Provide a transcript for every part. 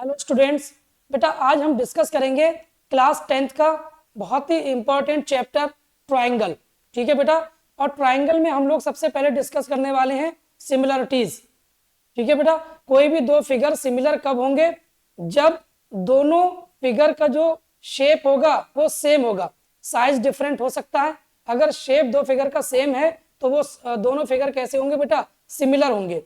Hello students, बेटा आज हम डिस्कस करेंगे क्लास 10th का बहुत ही इंपॉर्टेंट चैप्टर ट्रायंगल। ठीक है बेटा। और ट्रायंगल में हम लोग सबसे पहले डिस्कस करने वाले हैं सिमिलरिटीज। ठीक है बेटा। कोई भी दो फिगर सिमिलर कब होंगे? जब दोनों फिगर का जो शेप होगा वो सेम होगा। साइज डिफरेंट हो सकता है। अगर शेप दो फिगर का सेम है तो वो दोनों फिगर कैसे होंगे बेटा? सिमिलर होंगे।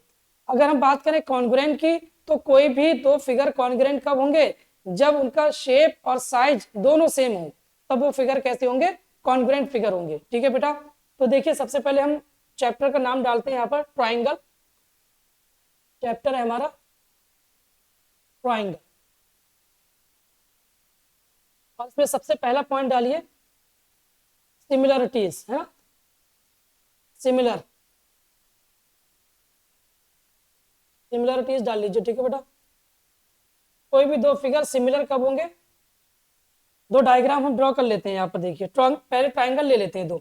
अगर हम बात करें कॉन्ग्रुएंट की, तो कोई भी दो फिगर कॉन्ग्रुएंट कब होंगे? जब उनका शेप और साइज दोनों सेम हो, तब वो फिगर कैसे होंगे? कॉन्ग्रुएंट फिगर होंगे। ठीक है बेटा। तो देखिए, सबसे पहले हम चैप्टर का नाम डालते हैं यहाँ पर ट्राइंगल। चैप्टर है हमारा ट्राइंगल, और इसमें सबसे पहला पॉइंट डालिए सिमिलरिटीज, है ना? सिमिलर सिमिलरिटीज डाल लीजिए। ठीक है बेटा। कोई भी दो फिगर सिमिलर कब होंगे? दो डायग्राम हम ड्रॉ कर लेते हैं यहाँ पर। देखिए, पहले ट्राइंगल ले लेते हैं दो।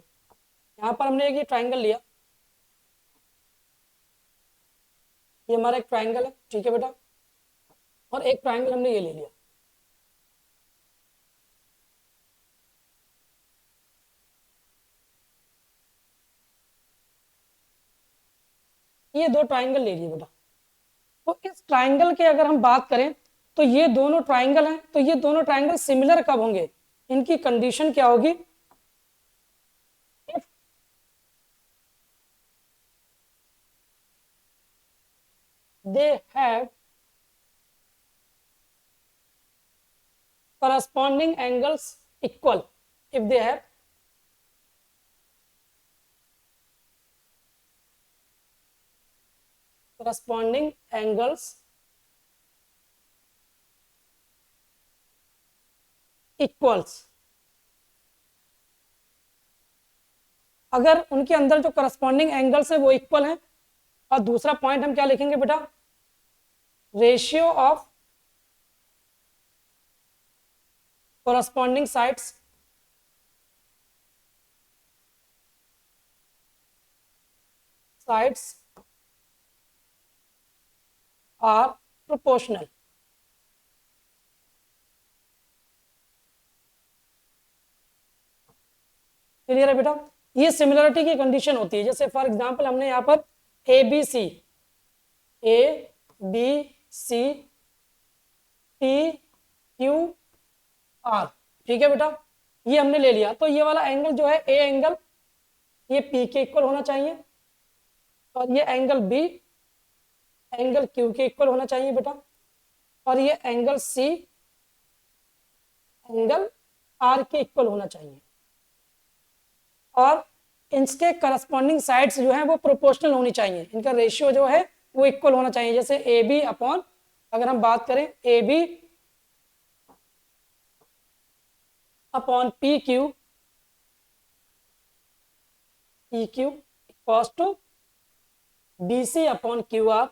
यहाँ पर हमने एक ये ट्राइंगल लिया, ये हमारा एक ट्राइंगल है। ठीक है बेटा। और एक ट्राइंगल हमने ये ले लिया। ये दो ट्राइंगल ले लिए बेटा। तो इस ट्राइंगल के अगर हम बात करें, तो ये दोनों ट्राइंगल हैं, तो ये दोनों ट्राइंगल सिमिलर कब होंगे? इनकी कंडीशन क्या होगी? If they have corresponding angles equal, if they have corresponding angles equals, अगर उनके अंदर जो करस्पॉन्डिंग एंगल्स है वो इक्वल है। और दूसरा पॉइंट हम क्या लिखेंगे बेटा? Ratio of corresponding sides are proportional। Clear है बेटा? ये सिमिलरिटी की कंडीशन होती है। जैसे फॉर एग्जांपल हमने यहाँ पर A B C T Q R, ठीक है बेटा, ये हमने ले लिया। तो ये वाला एंगल जो है ए एंगल, ये पी के इक्वल होना चाहिए। और ये एंगल बी एंगल क्यू के इक्वल होना चाहिए बेटा। और ये एंगल सी एंगल आर के इक्वल होना चाहिए। और इनके करस्पॉन्डिंग साइड्स जो है वो प्रोपोर्शनल होनी चाहिए। इनका रेशियो जो है वो इक्वल होना चाहिए। जैसे ए बी अपॉन, अगर हम बात करें A B upon P Q equals to B C upon Q R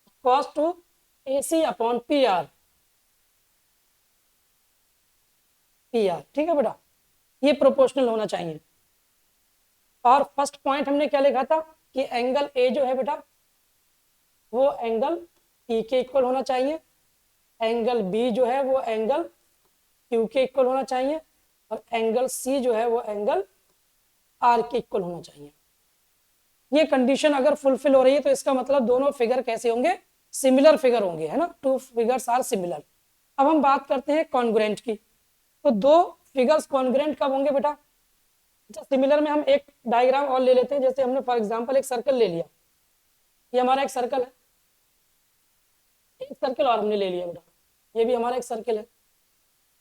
equals to A C upon P R. ठीक है बेटा, ये प्रोपोर्शनल होना चाहिए। और फर्स्ट पॉइंट हमने क्या लिखा था कि एंगल ए जो है बेटा वो एंगल पी के इक्वल होना चाहिए। एंगल बी जो है वो एंगल क्यू के इक्वल होना चाहिए। और एंगल सी जो है वो एंगल आर के इक्वल होना चाहिए। ये कंडीशन अगर फुलफिल हो रही है तो इसका मतलब दोनों फिगर कैसे होंगे? सिमिलर फिगर होंगे, है ना? Two figures are similar. अब हम बात करते हैं कॉन्ग्रुएंट की। तो दो फिगर्स कॉन्ग्रुएंट कब होंगे बेटा? सिमिलर में हम एक डायग्राम और ले लेते हैं। जैसे हमने फॉर एग्जांपल एक सर्कल ले लिया, ये हमारा एक सर्कल है। एक सर्कल और हमने ले लिया बेटा, ये भी हमारा एक सर्कल है।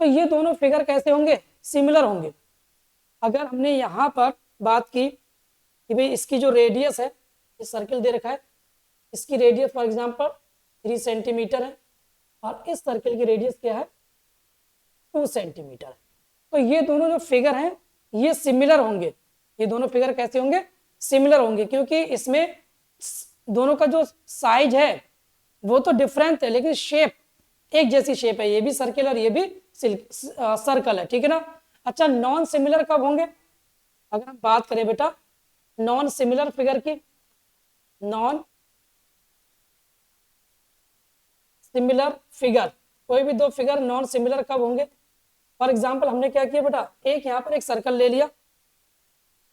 तो ये दोनों फिगर कैसे होंगे? सिमिलर होंगे। अगर हमने यहाँ पर बात की कि भाई इसकी जो रेडियस है, इस सर्कल दे रखा है, इसकी रेडियस फॉर एग्जांपल 3 सेंटीमीटर है और इस सर्कल की रेडियस क्या है? 2 सेंटीमीटर है। तो ये दोनों जो फिगर हैं ये सिमिलर होंगे। ये दोनों फिगर कैसे होंगे? सिमिलर होंगे, क्योंकि इसमें दोनों का जो साइज है वो तो डिफरेंट है, लेकिन शेप एक जैसी शेप है। ये भी सर्कल और ये भी सर्कल है। ठीक है ना? अच्छा, नॉन सिमिलर कब होंगे? अगर हम बात करें बेटा नॉन सिमिलर फिगर की, नॉन सिमिलर फिगर, कोई भी दो फिगर नॉन सिमिलर कब होंगे? फॉर एग्जाम्पल हमने क्या किया बेटा, एक यहाँ पर एक सर्कल ले लिया,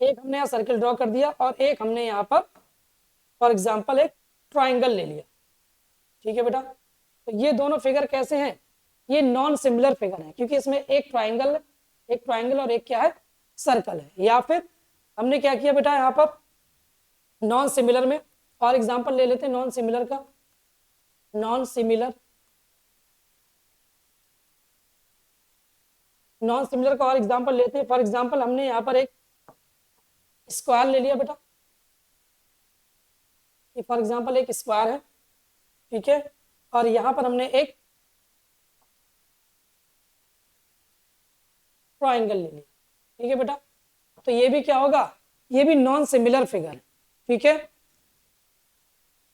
एक हमने यहाँ सर्कल ड्रॉ कर दिया, और एक हमने यहाँ पर फॉर एग्जाम्पल एक ट्राइंगल ले लिया। ठीक है बेटा, तो ये दोनों फिगर कैसे हैं? ये नॉन सिमिलर फिगर है, क्योंकि इसमें एक ट्राइंगल और एक क्या है, सर्कल है। या फिर हमने क्या किया बेटा यहाँ पर नॉन सिमिलर में, और एग्जांपल ले लेते हैं नॉन सिमिलर का, नॉन सिमिलर का और एग्जांपल लेते हैं। फॉर एग्जांपल हमने यहाँ पर एक स्क्वायर ले लिया बेटा, ये फॉर एग्जांपल एक स्क्वायर है, ठीक है, और यहाँ पर हमने एक ट्राइंगल ले लिया। ठीक है बेटा, तो ये भी क्या होगा, ये भी नॉन सिमिलर फिगर है। ठीक है,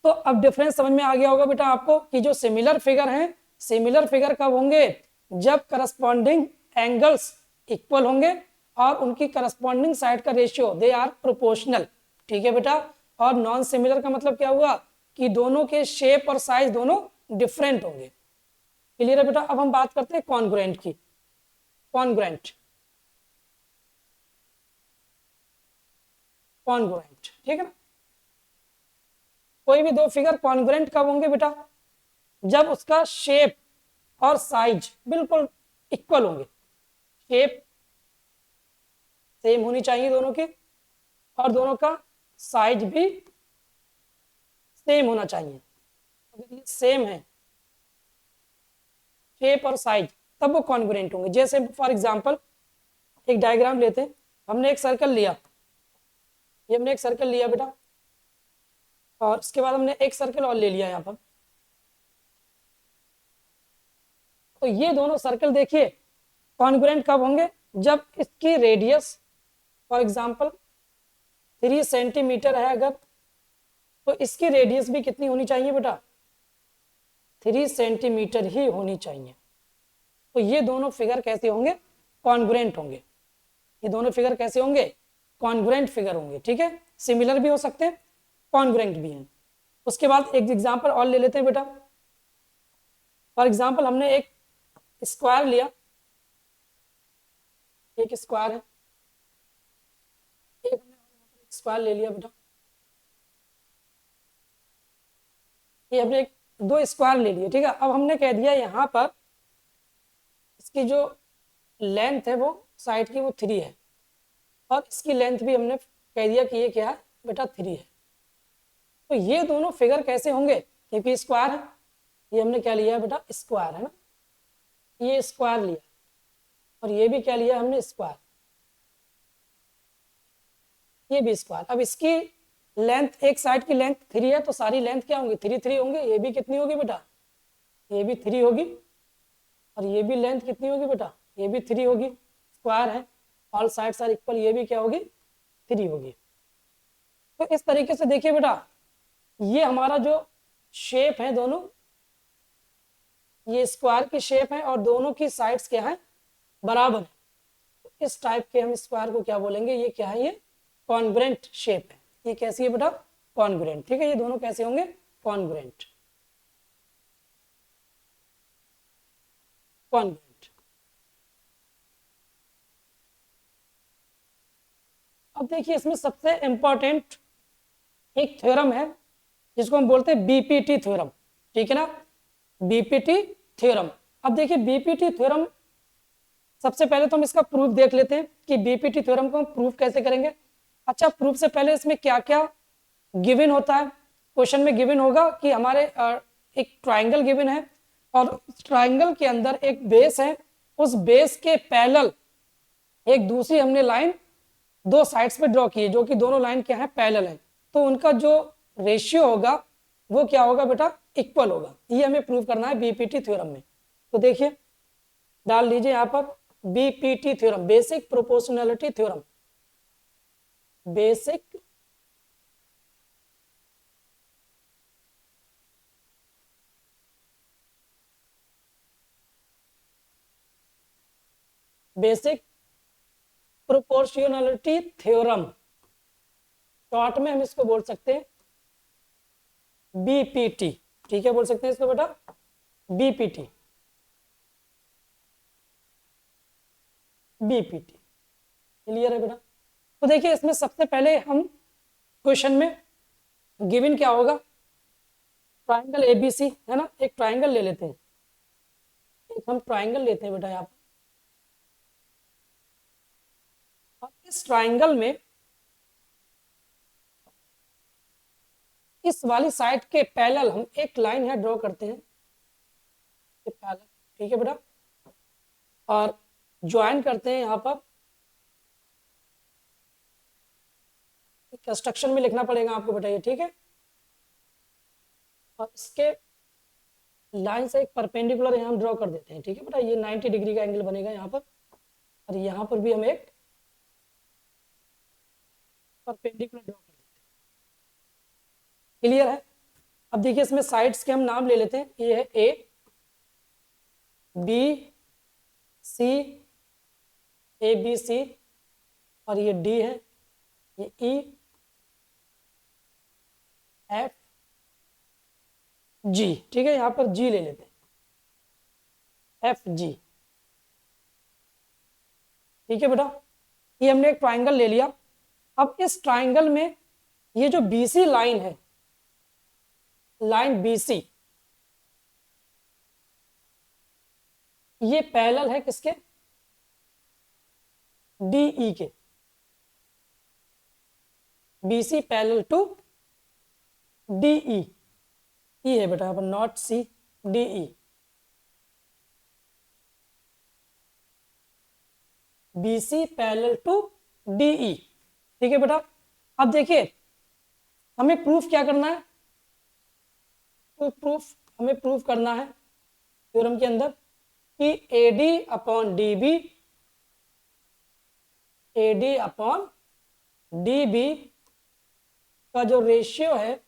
तो अब डिफरेंस समझ में आ गया होगा बेटा आपको कि जो सिमिलर फिगर हैं, सिमिलर फिगर कब होंगे? जब करस्पॉन्डिंग एंगल्स इक्वल होंगे और उनकी करस्पॉन्डिंग साइड का रेशियो दे आर प्रोपोर्शनल। ठीक है बेटा, और नॉन सिमिलर का मतलब क्या हुआ कि दोनों के शेप और साइज दोनों डिफरेंट होंगे। क्लियर है बेटा? अब हम बात करते हैं कॉन्ग्रुएंट की। कॉन्ग्रुएंट, ठीक है ना, कोई भी दो फिगर कॉन्ग्रुएंट कब होंगे बेटा? जब उसका शेप और साइज बिल्कुल इक्वल होंगे। शेप सेम होनी चाहिए दोनों की, और दोनों का साइज भी सेम होना चाहिए। अगर ये सेम है शेप और साइज, तब वो कॉन्ग्रुएंट होंगे। जैसे फॉर एग्जांपल एक डायग्राम लेते हैं, हमने एक सर्कल लिया, ये हमने एक सर्कल लिया बेटा, और उसके बाद हमने एक सर्कल और ले लिया यहाँ पर। तो ये दोनों सर्कल देखिए कॉन्ग्रुएंट कब होंगे? जब इसकी रेडियस फॉर एग्जांपल 3 सेंटीमीटर है अगर, तो इसकी रेडियस भी कितनी होनी चाहिए बेटा? 3 सेंटीमीटर ही होनी चाहिए। तो ये दोनों फिगर कैसे होंगे? कॉन्ग्रुएंट होंगे। ये दोनों फिगर कैसे होंगे? कॉन्ग्रुएंट फिगर होंगे। ठीक है, सिमिलर भी हो सकते हैं, कॉन्ग्रुएंट भी हैं। उसके बाद एक एग्जांपल और ले लेते हैं बेटा। फॉर एग्जांपल हमने एक स्क्वायर लिया, एक स्क्वायर है, एक हमने स्क्वायर ले लिया बेटा, ये हमने एक दो स्क्वायर ले लिए। ठीक है, अब हमने कह दिया यहाँ पर इसकी जो लेंथ है वो साइड की वो 3 है, और इसकी लेंथ भी हमने कह दिया कि ये क्या है बेटा 3 है। तो ये दोनों फिगर कैसे होंगे? क्योंकि स्क्वायर है, ये हमने क्या लिया है बेटा? स्क्वायर है ना, ये स्क्वायर लिया, और ये भी क्या लिया हमने? स्क्वायर, ये भी स्क्वायर। अब इसकी लेंथ, एक साइड की लेंथ 3 है, तो सारी लेंथ क्या होंगी? 3 होंगे। ये भी कितनी होगी बेटा? ये भी 3 होगी, और ये भी लेंथ कितनी होगी बेटा? ये भी 3 होगी। स्क्वायर है, ऑल साइड्स आर इक्वल, ये भी क्या होगी? 3 होगी। तो इस तरीके से देखिए बेटा, ये हमारा जो शेप है दोनों, ये स्क्वायर की शेप है और दोनों की साइड्स क्या है? बराबर है। तो इस टाइप के हम स्क्वायर को क्या बोलेंगे? ये क्या है? ये कॉन्ग्रुएंट शेप है। ये कैसी है बेटा? कॉन्ग्रुएंट। ठीक है, ये दोनों कैसे होंगे? कॉन्ग्रुएंट। कॉन्ग्रुएंट। अब देखिए इसमें सबसे इंपॉर्टेंट एक थ्योरम है जिसको हम बोलते हैं बीपीटी थ्योरम। ठीक है ना, बीपीटी थ्योरम। अब देखिए बीपीटी थ्योरम, सबसे पहले तो हम इसका प्रूफ देख लेते हैं कि बीपीटी थ्योरम को हम प्रूफ कैसे करेंगे। अच्छा, प्रूफ से पहले इसमें क्या क्या गिवन होता है? क्वेश्चन में गिवन होगा कि हमारे एक ट्राइंगल गिवन है, और ट्राइंगल के अंदर एक बेस है, उस बेस के पैरेलल एक दूसरी हमने लाइन दो साइड्स पे ड्रॉ की है, जो कि दोनों लाइन क्या है? पैरेलल है। तो उनका जो रेशियो होगा वो क्या होगा बेटा? इक्वल होगा। ये हमें प्रूव करना है बीपीटी थ्योरम में। तो देखिए डाल लीजिए यहाँ पर BPT theorem, basic proportionality theorem. Basic proportionality theorem, short में हम इसको बोल सकते हैं बीपीटी। ठीक है, बोल सकते हैं इसको बेटा बीपीटी, बीपीटी। क्लियर है बेटा? तो देखिए इसमें सबसे पहले हम क्वेश्चन में गिवन क्या होगा, ट्राइंगल एबीसी है ना, एक ट्राइंगल ले लेते हैं, एक हम ट्राइंगल लेते हैं बेटा यहाँ पर, और इस ट्राइंगल में इस वाली साइड के पैरेलल हम एक लाइन यहाँ ड्रॉ करते हैं, ये पैरेलल, ठीक है बेटा, और ज्वाइन करते हैं यहाँ पर, कंस्ट्रक्शन में लिखना पड़ेगा आपको बेटा ये, ठीक है, और इसके लाइन से एक परपेंडिकुलर यहाँ हम ड्रॉ कर देते हैं, ठीक है बेटा, ये 90 डिग्री का एंगल बनेगा यहाँ पर, और यहाँ पर भी हम एक परपेंडिकुलर ड्रॉ कर देते हैं। क्लियर है? अब देखिए इसमें साइड्स के हम नाम ले लेते हैं, ये है ए, बी, सी, ए बी सी, और ये डी है, ये ई, एफ, जी, ठीक है, यहाँ पर जी ले लेते हैं, एफ जी, ठीक है बेटा, ये हमने एक ट्राइंगल ले लिया। अब इस ट्राइंगल में ये जो बीसी लाइन है, लाइन बीसी, ये पैरेलल है किसके, डीई के, BC parallel to DE, E है बेटा यहाँ पर, not C, DE, BC parallel to DE, ठीक है बेटा। अब देखिए हमें प्रूफ क्या करना है, तो प्रूफ हमें प्रूफ करना है थ्योरम के अंदर कि AD upon DB, AD upon DB का जो रेशियो है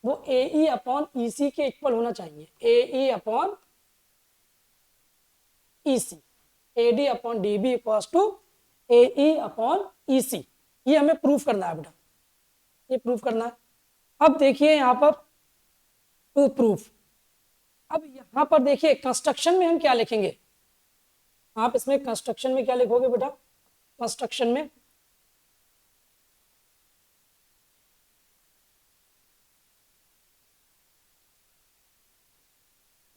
वो AE अपॉन EC के इक्वल होना चाहिए, AE upon EC, AD upon DB equals to AE upon EC, ये हमें प्रूफ करना है बेटा, ये प्रूफ करना है। अब देखिए यहाँ पर टू प्रूफ, अब यहाँ पर देखिए कंस्ट्रक्शन में हम क्या लिखेंगे, आप इसमें कंस्ट्रक्शन में क्या लिखोगे बेटा, कंस्ट्रक्शन में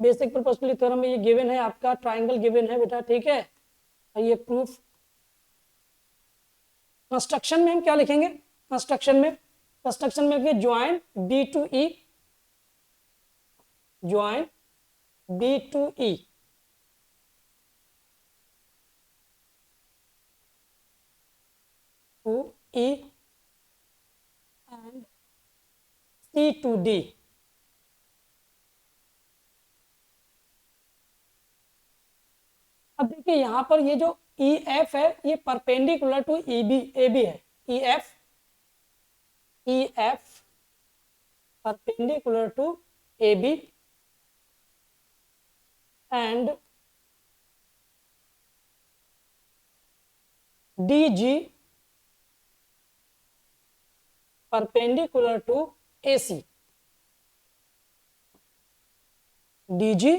बेसिक प्रोपोर्शनल थ्योरम में ये गिवन है आपका, ट्राइंगल गिवन है बेटा, ठीक है, और ये प्रूफ। कंस्ट्रक्शन में हम क्या लिखेंगे, कंस्ट्रक्शन में join B to E, join B to E, to E and C to D. अब देखिए यहां पर ये जो ई एफ है ये perpendicular to E B, A B है, E F perpendicular to A B and D G perpendicular to A C, D G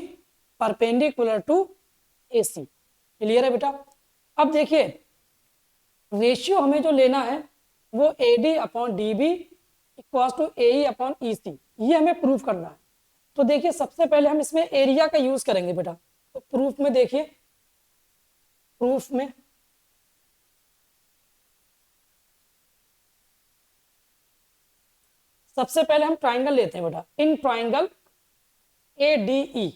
perpendicular to A C. Clear है बेटा? अब देखिए रेशियो हमें जो लेना है वो AD upon DB equals to AE upon EC, ये हमें प्रूफ करना है। तो देखिए सबसे पहले हम इसमें एरिया का यूज करेंगे बेटा, तो प्रूफ में देखिए, प्रूफ में सबसे पहले हम ट्राइंगल लेते हैं बेटा, in triangle ADE,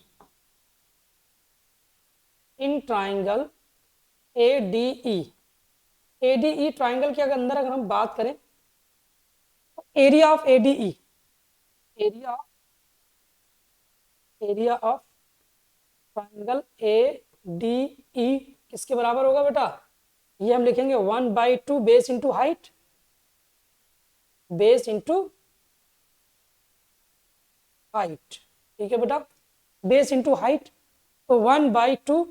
in triangle ADE, ADE triangle के अंदर अगर हम बात करें तो area of ADE, area of triangle ADE किसके बराबर होगा बेटा, ये हम लिखेंगे 1/2 base into height, base into height, ठीक है बेटा, बेस इंटू हाइट, तो 1/2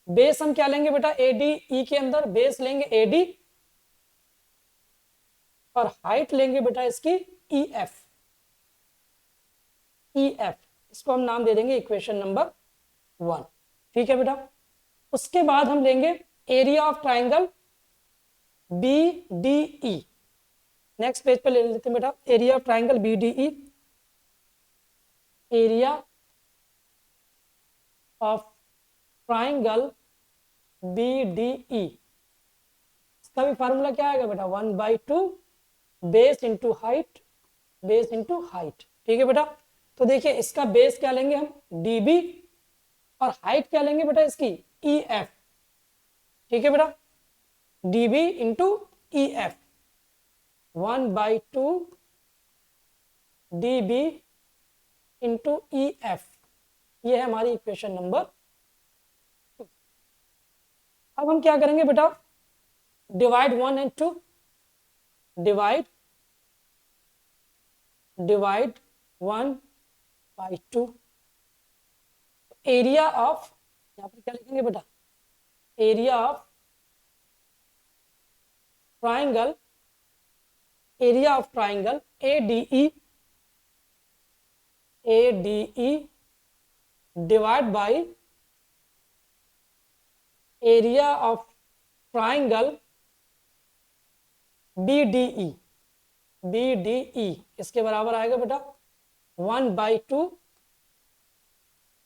बेस हम क्या लेंगे बेटा, ADE के अंदर बेस लेंगे AD और हाइट लेंगे बेटा इसकी EF, इसको हम नाम दे देंगे इक्वेशन नंबर 1। ठीक है बेटा। उसके बाद हम लेंगे area of triangle B D E. Next page पे ले लेते हैं बेटा, area of triangle B D E. Area of triangle B D E, इसका भी फार्मूला क्या आएगा बेटा, 1/2 base into height, base into height. ठीक है बेटा। तो देखिए इसका बेस क्या लेंगे हम, डी बी, और हाइट क्या लेंगे बेटा इसकी, ई एफ। ठीक है बेटा, D B into E F, 1/2 D B into E F. ये है हमारी इक्वेशन नंबर 2। अब हम क्या करेंगे बेटा, divide 1 and 2, divide 1/2। Area of, यहाँ पर क्या लिखेंगे बेटा, area of triangle, area of triangle A D E divide by area of triangle B D E, इसके बराबर आएगा बेटा 1/2।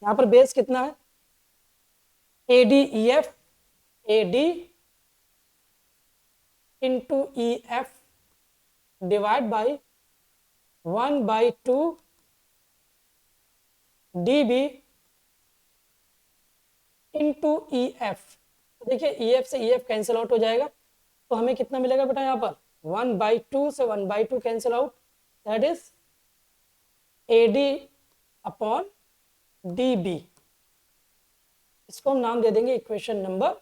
यहां पर बेस कितना है, A D E F, A D into E F divide by 1/2 D B into E F. देखिए E F से ई एफ कैंसिल आउट हो जाएगा, तो हमें कितना मिलेगा बेटा, यहाँ पर 1/2 से 1/2 cancel out, that is A D upon D B. इसको हम नाम दे देंगे इक्वेशन नंबर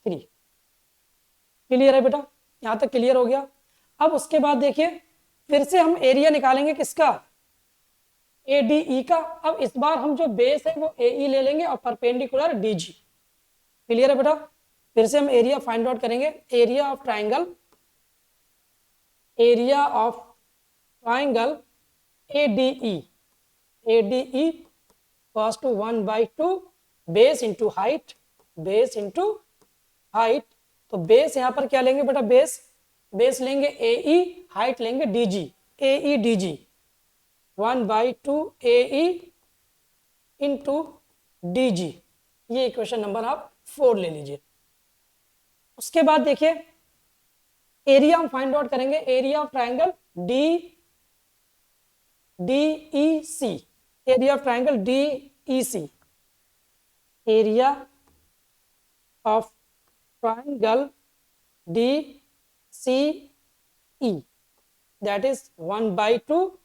3। क्लियर है बेटा, यहां तक क्लियर हो गया। अब उसके बाद देखिए फिर से हम एरिया निकालेंगे किसका, ए डी ई का। अब इस बार हम जो बेस है वो ए ई ले लेंगे और परपेंडिकुलर डी जी। क्लियर है बेटा। फिर से हम एरिया फाइंड आउट करेंगे, area of triangle, area of triangle A D E cos two 1/2 base into height, base into height. तो बेस यहाँ पर क्या लेंगे बेटा, बेस लेंगे ए ई, हाइट लेंगे डी जी, ए ई डी जी, 1/2 ए ई इंटू डी जी। ये इक्वेशन नंबर आप 4 ले लीजिए। उसके बाद देखिए एरिया हम फाइंड आउट करेंगे, area of triangle D E C, area of triangle D E C, area of triangle D C E, that is 1/2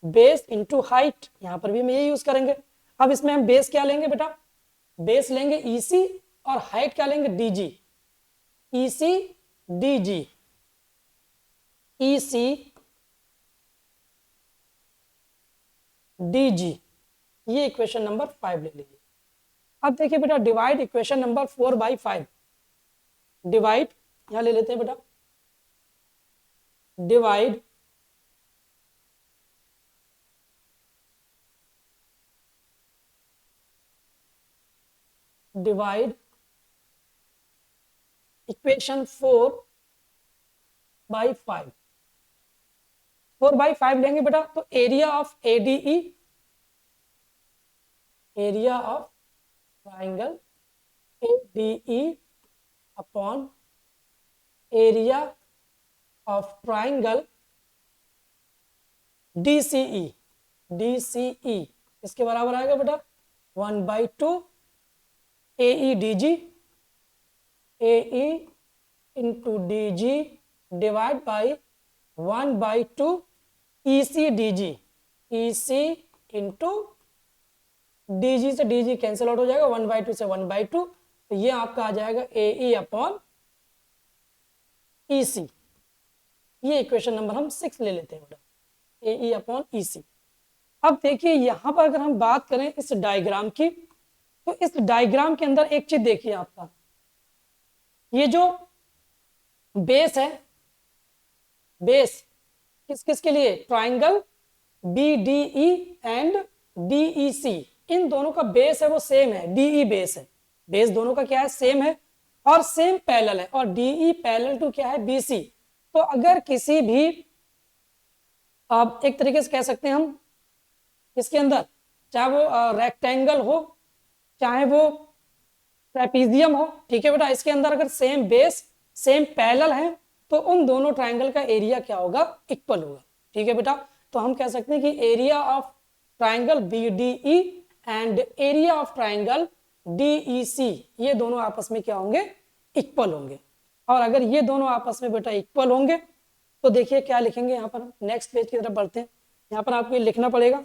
base into height. यहां पर भी हम ये यूज करेंगे। अब इसमें हम बेस क्या लेंगे बेटा, बेस लेंगे ईसी और हाइट क्या लेंगे, DG, EC DG, EC DG. ये इक्वेशन नंबर 5 ले लीजिए। अब देखिए बेटा डिवाइड इक्वेशन नंबर 4/5, डिवाइड यहां ले लेते हैं बेटा, डिवाइड इक्वेशन 4/5। 4/5 लेंगे बेटा, तो area of ADE, area of triangle ADE upon area of triangle DCE, DCE इसके बराबर आएगा बेटा 1/2 A D G, A into D G divide by 1/2 E C D G, E C into D G से D जी cancel out हो जाएगा, 1/2 से 1/2, तो ये आपका आ जाएगा ए ई अपॉन ई सी। ये इक्वेशन नंबर हम 6 ले लेते हैं बेटा, ए ई अपॉन ई सी। अब देखिए यहां पर अगर हम बात करें इस डायग्राम की, तो इस डायग्राम के अंदर एक चीज देखिए आपका, ये जो बेस है, बेस किस किस के लिए, triangle B D E and DEC, इन दोनों का बेस है वो सेम है, DE बेस है, बेस दोनों का क्या है, सेम है और सेम पैरेलल है, और DE पैरेलल टू क्या है, BC। तो अगर किसी भी, आप एक तरीके से कह सकते हैं हम, इसके अंदर चाहे वो रेक्टेंगल हो चाहे वो ट्रेपीजियम हो, ठीक है बेटा, इसके अंदर अगर सेम बेस सेम पैरेलल है तो उन दोनों ट्राइंगल का एरिया क्या होगा, इक्वल होगा, ठीक है बेटा। तो हम कह सकते हैं कि area of triangle BDE and area of triangle DEC, ये दोनों आपस में क्या होंगे, इक्वल होंगे। और अगर ये दोनों आपस में बेटा इक्वल होंगे तो देखिए क्या लिखेंगे यहाँ पर, नेक्स्ट पेज की तरफ बढ़ते हैं। यहाँ पर आपको लिखना पड़ेगा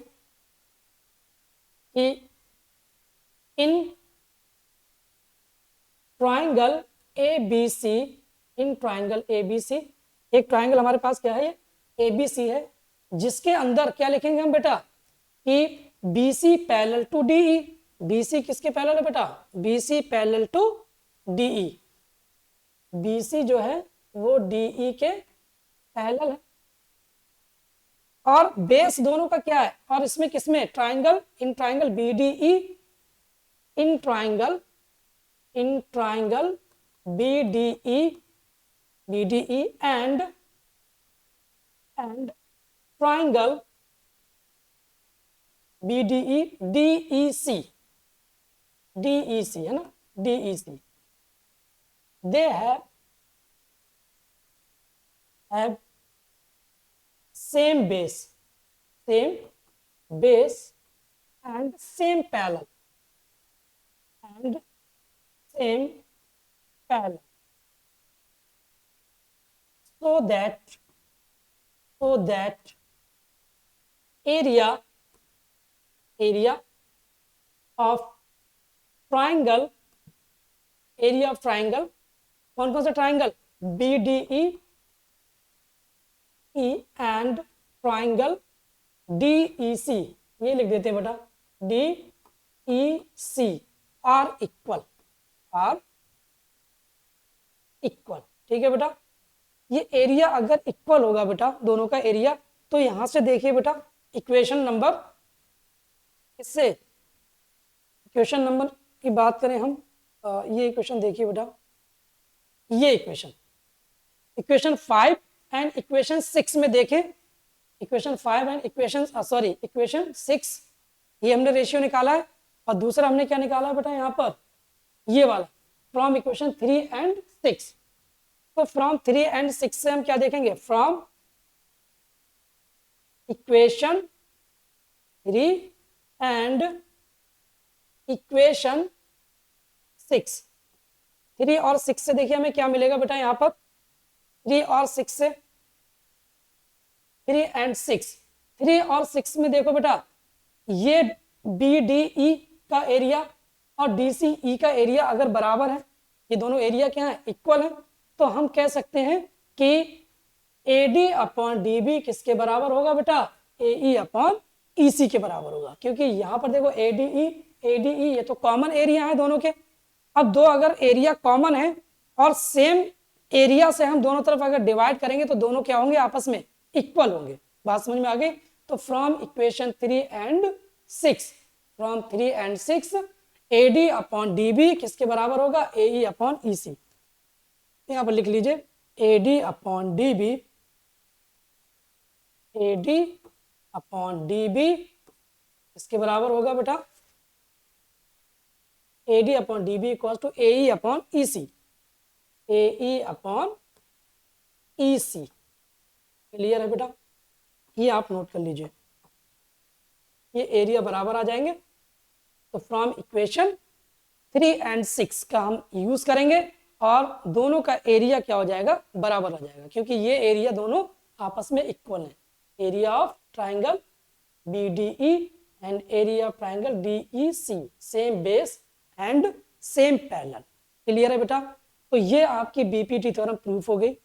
कि इन ट्राइंगल ABC, इन ट्राइंगल ABC, एक ट्राइंगल हमारे पास क्या है, ये ABC है, जिसके अंदर क्या लिखेंगे हम बेटा कि BC parallel to DE। BC किसके पैरेलल है बेटा, BC parallel to DE, BC जो है वो DE के पैरेलल है, और बेस दोनों का क्या है, और इसमें किसमें, triangle, in triangle BDE, in triangle BDE and triangle BDE DEC है ना, DEC, they have same base and same parallel so that area of triangle, कौन कौन सा triangle, BDE and triangle DEC, ये लिख देते हैं बेटा, DEC आर इक्वल, ठीक है बेटा। ये एरिया अगर इक्वल होगा बेटा दोनों का एरिया, तो यहां से देखिए बेटा इक्वेशन नंबर, इससे इक्वेशन नंबर की बात करें हम, ये इक्वेशन देखिए बेटा, ये इक्वेशन 5 एंड इक्वेशन 6 में देखें, इक्वेशन 5 एंड इक्वेशन 6, ये हमने रेशियो निकाला है, और दूसरा हमने क्या निकाला है बेटा यहाँ पर, ये वाला फ्रॉम इक्वेशन 3 एंड 6। तो फ्रॉम 3 एंड 6 से हम क्या देखेंगे, फ्रॉम इक्वेशन 3 एंड इक्वेशन 6, 3 और 6 से देखिए हमें क्या मिलेगा बेटा, यहाँ पर 3 और 6 से, 3 एंड 6 में देखो बेटा, ये BDE का एरिया और DCE का एरिया अगर बराबर है, ये दोनों एरिया क्या है, इक्वल है, तो हम कह सकते हैं कि AD अपॉन DB किसके बराबर होगा बेटा, AE अपॉन EC के बराबर होगा, क्योंकि यहाँ पर देखो ADE ये तो कॉमन एरिया है दोनों के। अब दो अगर एरिया कॉमन है और सेम एरिया से हम दोनों तरफ अगर डिवाइड करेंगे तो दोनों क्या होंगे, आपस में इक्वल होंगे। बात समझ में आ गई। तो from equation 3 and 6 AD upon DB किसके बराबर होगा, AE अपॉन EC। यहाँ पर लिख लीजिए AD अपॉन DB इसके बराबर होगा बेटा AD upon DB equal to AE upon EC। Clear है बेटा, ये आप नोट कर लीजिए, ये एरिया बराबर आ जाएंगे। तो फ्रॉम इक्वेशन 3 एंड 6 का हम यूज करेंगे और दोनों का एरिया क्या हो जाएगा, बराबर आ जाएगा, क्योंकि ये एरिया दोनों आपस में इक्वल है। Area of triangle BDE and area of triangle DEC, same base and same parallel. Clear है बेटा। तो ये आपकी BPT थ्योरम प्रूफ हो गई।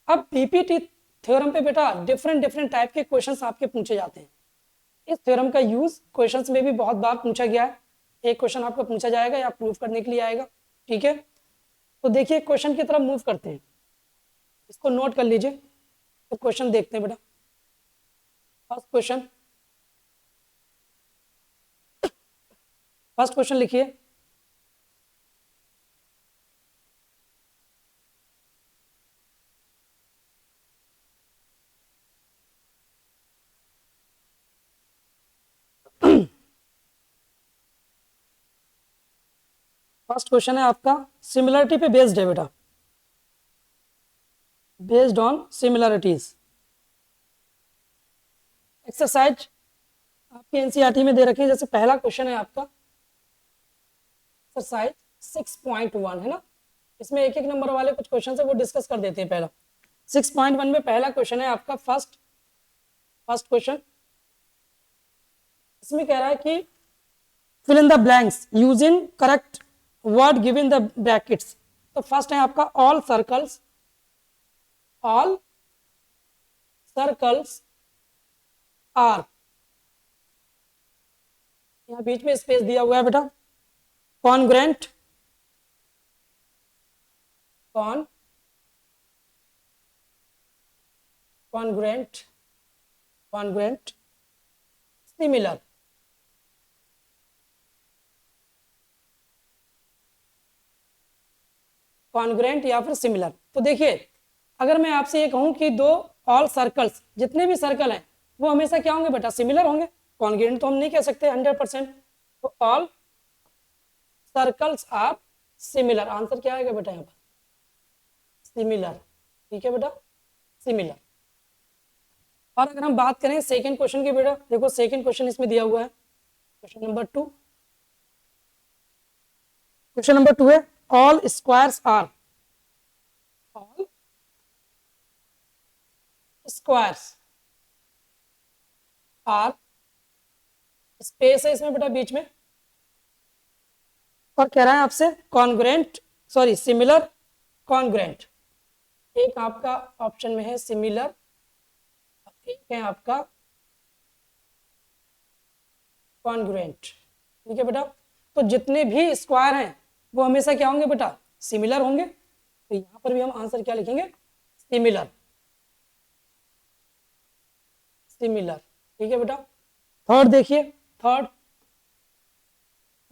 अब BPT थ्योरम पे बेटा डिफरेंट टाइप के क्वेश्चंस आपके पूछे जाते हैं। इस थ्योरम का यूज क्वेश्चंस में भी बहुत बार पूछा गया है। एक क्वेश्चन आपको पूछा जाएगा या प्रूफ करने के लिए आएगा, ठीक है। तो देखिए क्वेश्चन की तरफ मूव करते हैं, इसको नोट कर लीजिए। तो क्वेश्चन देखते हैं बेटा। फर्स्ट क्वेश्चन, फर्स्ट क्वेश्चन लिखिए। फर्स्ट क्वेश्चन है आपका सिमिलरिटी पे बेस्ड है बेटा, बेस्ड ऑन सिमिलरिटीज। एक्सरसाइज आपकी एनसीईआरटी में दे रखी है। जैसे पहला क्वेश्चन है आपका एक्सरसाइज 6.1 है ना, इसमें एक एक नंबर वाले कुछ क्वेश्चन है वो डिस्कस कर देते हैं। पहला 6.1 में पहला क्वेश्चन है आपका फर्स्ट क्वेश्चन। इसमें कह रहा है कि fill in the blanks using correct word given the brackets. तो फर्स्ट है आपका ऑल सर्कल्स आर, यहाँ बीच में स्पेस दिया हुआ है बेटा, कॉन्ग्रेंट सिमिलर। कॉन्ग्रेंट या फिर सिमिलर। तो देखिए अगर मैं आपसे ये कहूं कि दो ऑल सर्कल्स, जितने भी सर्कल हैं वो हमेशा क्या होंगे बेटा, सिमिलर होंगे। कॉन्ग्रेंट तो हम नहीं कह सकते 100%। तो all circles are similar, answer क्या आएगा बेटा यहाँ पर, सिमिलर। ठीक है बेटा, सिमिलर। और अगर हम बात करें सेकंड क्वेश्चन की बेटा, देखो सेकंड क्वेश्चन इसमें दिया हुआ है, क्वेश्चन नंबर 2। क्वेश्चन नंबर 2 है all squares are, all squares are, space है इसमें बेटा बीच में, और कह रहा है आपसे कॉन्ग्रेंट, सॉरी सिमिलर कॉन्ग्रेंट। एक आपका ऑप्शन में है सिमिलर, एक है आपका कॉन्ग्रुएंट। ठीक है बेटा, तो जितने भी स्क्वायर हैं वो हमेशा क्या होंगे बेटा, सिमिलर होंगे। तो यहां पर भी हम आंसर क्या लिखेंगे, सिमिलर, सिमिलर। ठीक है बेटा। थर्ड देखिए, थर्ड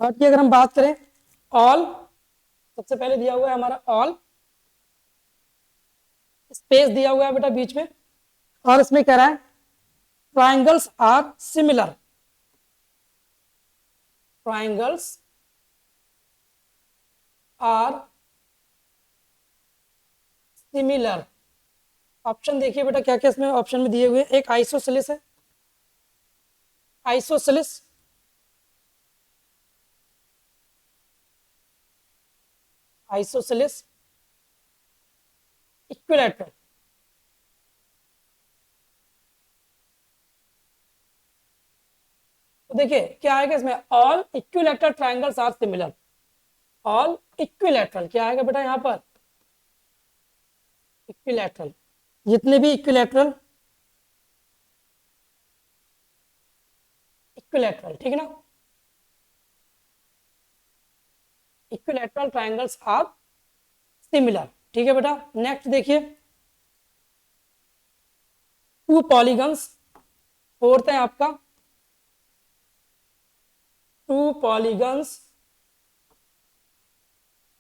की अगर हम बात करें, ऑल, सबसे पहले दिया हुआ है हमारा ऑल, स्पेस दिया हुआ है बेटा बीच में, और इसमें कह रहा है triangles are similar, triangles are similar. Option देखिए बेटा क्या क्या इसमें ऑप्शन में दिए हुए हैं। एक आइसोसेलिस है, आइसोसेलिस, आइसोसेलिस, इक्विलैटरल। तो देखिए क्या आएगा इसमें, all equilateral triangles are similar, all equilateral क्या आएगा बेटा यहां पर, इक्विलैटरल, जितने भी इक्विलैटरल, इक्विलैटरल, ठीक है ना, इक्विलैटरल ट्राइंगल्स आर सिमिलर। ठीक है बेटा। नेक्स्ट देखिए, टू पॉलीगन्स, फोर्थ है आपका two polygons,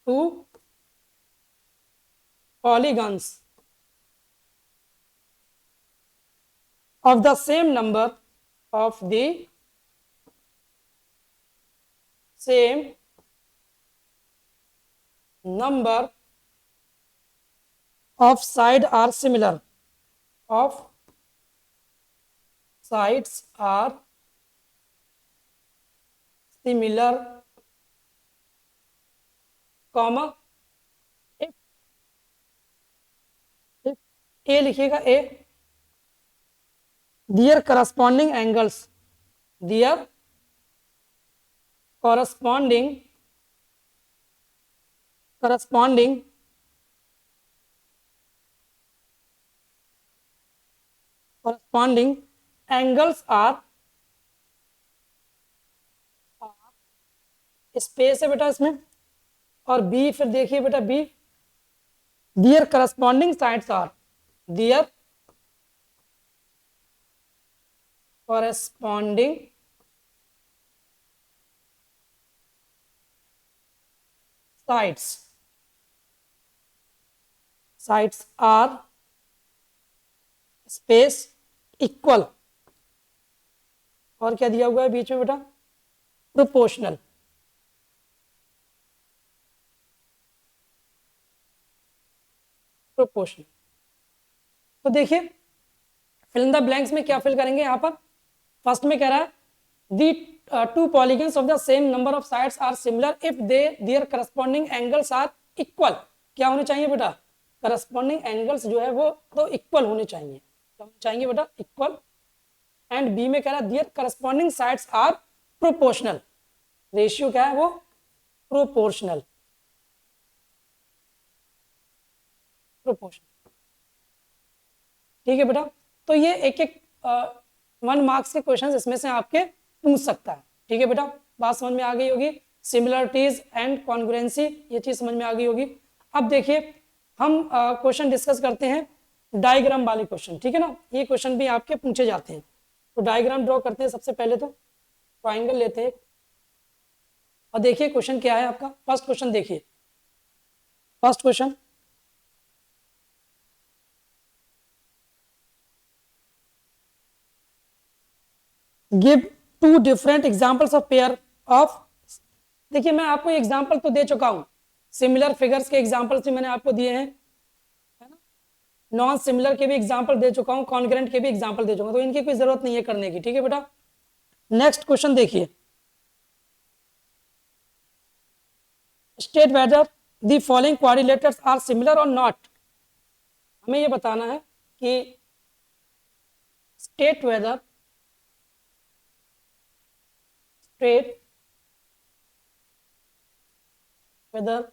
two polygons of the same number of the same number of side are similar, of sides are similar, comma if a लिखिएगा, a their corresponding angles, their corresponding angles are, space है बेटा इसमें, और B फिर देखिए बेटा B, their corresponding sides are, their corresponding sides sides are space equal, और क्या दिया हुआ है बीच में बेटा, प्रोपोर्शनल। प्रोपोर्शनल। तो देखिए फिल इन द ब्लैंक्स में क्या फिल करेंगे यहाँ पर। फर्स्ट में कह रहा है the two polygons of the same number of sides are similar if they their corresponding angles are equal. क्या होने चाहिए बेटा, करस्पॉन्डिंग एंगल्स जो है वो तो इक्वल होने चाहिए। क्या होने चाहिए बेटा, इक्वल। एंड बी में कह रहा है their corresponding sides are proportional. Ratio क्या है वो, प्रोपोर्शनल। प्रोपोर्शनल, ठीक है बेटा। तो ये एक एक 1 मार्क्स के क्वेश्चन इसमें से आपके पूछ सकता है, ठीक है बेटा। बात समझ में आ गई होगी। सिमिलरिटीज एंड कॉन्ग्रुएंसी, ये चीज समझ में आ गई होगी। अब देखिए हम क्वेश्चन डिस्कस करते हैं डायग्राम वाले क्वेश्चन, ठीक है ना। ये क्वेश्चन भी आपके पूछे जाते हैं। तो डायग्राम ड्रॉ करते हैं। सबसे पहले तो ट्राइंगल लेते हैं और देखिए क्वेश्चन क्या है आपका। फर्स्ट क्वेश्चन देखिए, first question give two different examples of pair of. देखिए मैं आपको एग्जांपल तो दे चुका हूं, सिमिलर फिगर्स के एग्जांपल्स भी मैंने आपको दिए हैं, है ना। नॉन सिमिलर के भी एग्जांपल दे चुका हूं, कॉन्ग्रेंट के भी एग्जांपल दे चुका हूं, तो इनकी कोई जरूरत नहीं है करने की, ठीक है बेटा। नेक्स्ट क्वेश्चन देखिए, state whether the following quadrilaterals are similar or not. हमें यह बताना है कि state whether whether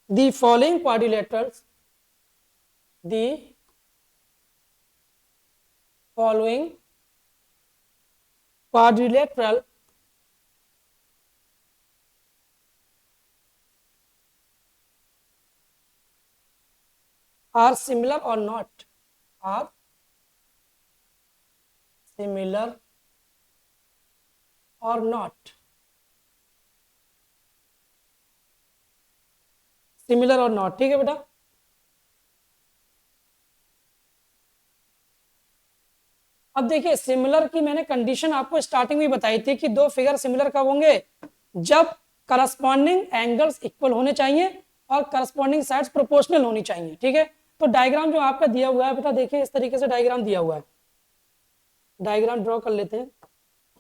the following quadrilaterals are similar or not, are similar or not, similar or not, ठीक है बेटा। अब देखिए सिमिलर की मैंने कंडीशन आपको स्टार्टिंग में बताई थी कि दो फिगर सिमिलर कब होंगे, जब करस्पॉन्डिंग एंगल्स इक्वल होने चाहिए और करस्पॉन्डिंग साइड्स प्रोपोर्शनल होनी चाहिए, ठीक है। तो डायग्राम जो आपका दिया हुआ है बेटा, देखिए इस तरीके से डायग्राम दिया हुआ है। डायग्राम ड्रॉ कर लेते हैं।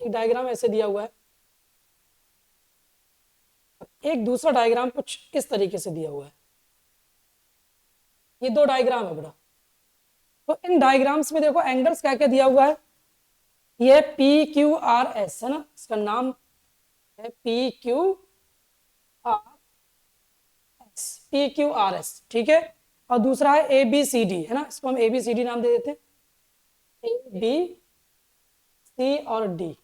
एक डायग्राम ऐसे दिया हुआ है, एक दूसरा डायग्राम कुछ इस तरीके से दिया हुआ है। ये दो डायग्राम है बेटा। तो इन डायग्राम्स में देखो एंगल्स क्या क्या दिया हुआ है। ये पी क्यू आर एस है ना, इसका नाम है पी क्यू आर एस, ठीक है। और दूसरा है ए बी सी डी, है ना, इसको हम ए बी सी डी नाम दे देते हैं। ए बी सी और D,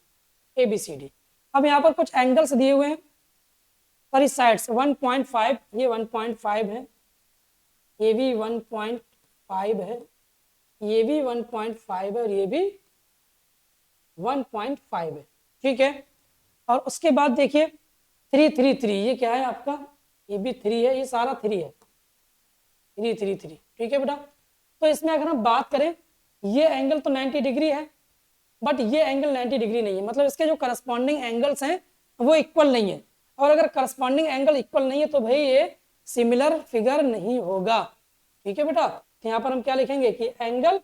A B C D. अब यहाँ पर कुछ एंगल्स दिए हुए हैं सॉरी साइड्स 1.5, ये 1.5 है, ये भी 1.5 है, ये भी 1.5 है और ये भी 1.5 है, ठीक है। और उसके बाद देखिए 333, ये क्या है आपका, ये भी 3 है, ये सारा 3 है, 333, ठीक है बेटा। तो इसमें अगर हम बात करें, ये एंगल तो 90 डिग्री है, बट ये एंगल 90 डिग्री नहीं है, मतलब इसके जो करस्पॉन्डिंग एंगल्स हैं वो इक्वल नहीं है। और अगर करस्पॉन्डिंग एंगल इक्वल नहीं है तो भाई ये सिमिलर फिगर नहीं होगा, ठीक है बेटा। तो यहाँ पर हम क्या लिखेंगे कि एंगल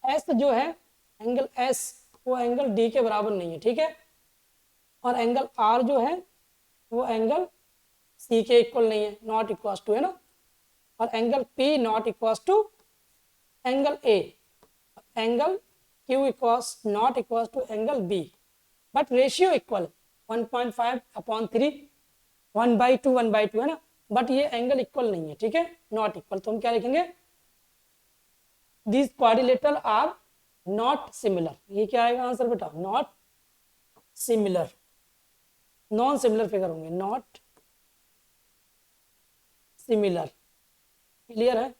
एस जो है, एंगल एस वो एंगल डी के बराबर नहीं है, ठीक है। और एंगल आर जो है वो एंगल सी के इक्वल नहीं है, नॉट इक्वल टू, है ना। और angle P not equal to angle A, angle Q equals not equal to angle B, but ratio equal 1.5/3, 1/2 1/2, है ना। बट ये एंगल इक्वल नहीं है, ठीक है, नॉट इक्वल। तो हम क्या लिखेंगे, these quadrilateral are not similar. ये क्या आएगा आंसर बेटा, not similar, non similar figure होंगे, नॉट सिमिलर, क्लियर है,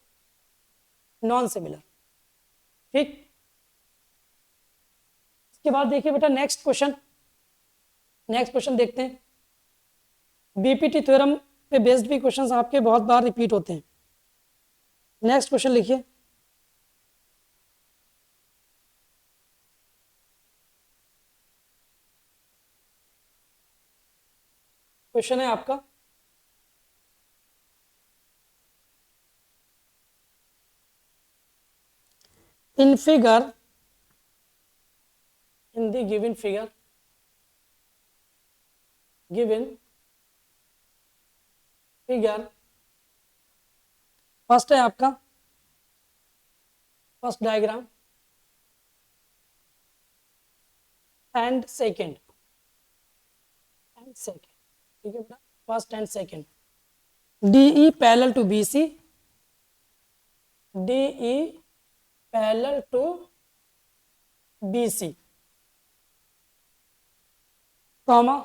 नॉन सिमिलर, ठीक। इसके बाद देखिए बेटा नेक्स्ट क्वेश्चन देखते हैं। बीपीटी थ्योरम पे बेस्ड भी क्वेश्चंस आपके बहुत बार रिपीट होते हैं। नेक्स्ट क्वेश्चन लिखिए। क्वेश्चन है आपका, in figure, in the given figure, given figure, first है आपका, फर्स्ट डायग्राम एंड सेकंड, ठीक है बेटा, first and second, DE parallel to BC, DE parallel to BC, comma,